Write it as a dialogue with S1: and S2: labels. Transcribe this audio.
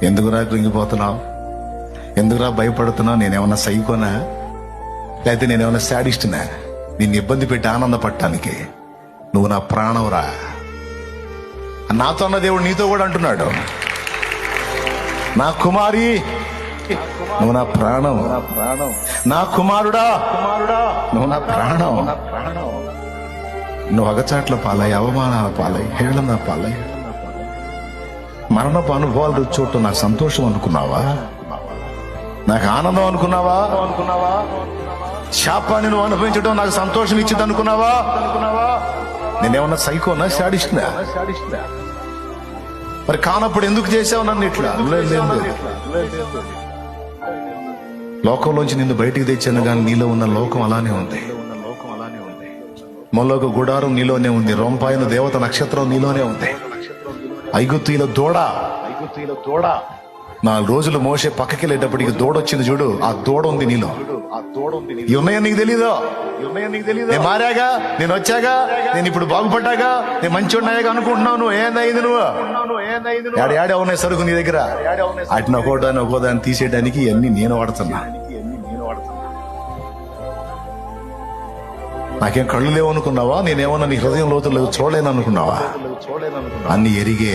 S1: ఎందుకురా కృంగిపోతున్నావు? ఎందుకురా భయపడుతున్నావు? నేనేమన్నా సైకోనా? లేకపోతే నేనేమన్నా శాడిస్టునా? నిన్ను ఇబ్బంది పెట్టి ఆనందపడటానికి? నువ్వు నా ప్రాణంరా. నాతో అన్న దేవుడు నీతో కూడా అంటున్నాడు, నా కుమారి నువ్వు నా ప్రాణం, నా కుమారుడా నువ్వు నా ప్రాణం. నువ్వు అగచాట్ల పాలై, అవమానాల పాలై, హేళన పాలై, మరణపు అనుభవాలు చూడటం నాకు సంతోషం అనుకున్నావా? నాకు ఆనందం అనుకున్నావా? శాపాన్ని నువ్వు అనుభవించడం నాకు సంతోషం ఇచ్చింది అనుకున్నావా? నేనేమన్నా సైకోనా, శాడిస్టునా? మరి కానప్పుడు ఎందుకు చేసావు నన్ను ఇట్లా? లోకంలోంచి నిన్ను బయటికి తెచ్చాను, కానీ నీలో ఉన్న లోకం అలానే ఉంది. మొలోక గుడారం నీలోనే ఉంది, రొంపాయన దేవత నక్షత్రం నీలోనే ఉంది, ఐగుప్తీయుల దూడ 4 రోజులు మోసే పక్కకి వెళ్ళేటప్పటికి దూడొచ్చింది చూడు, ఆ దూడ ఉంది నీలో. ఇవి ఉన్నాయని నీకు తెలీదు. నేను మారాగా, నేను వచ్చాగా, నేను ఇప్పుడు బాగుపడ్డాగా, నేను మంచి ఉన్నాయాగా అనుకుంటున్నావు. నువ్వు ఏందైంది? నువ్వు ఏడే ఉన్నాయి సరుకు నీ దగ్గర. అట్న ఒక్కోదాన్ని తీసేయడానికి ఇవన్నీ నేను వాడుతున్నా. నాకేం కళ్ళు లేవు అనుకున్నావా? నేనేమన్నా నీ హృదయం లోతులు చూడలేను అనుకున్నావా? అన్ని ఎరిగే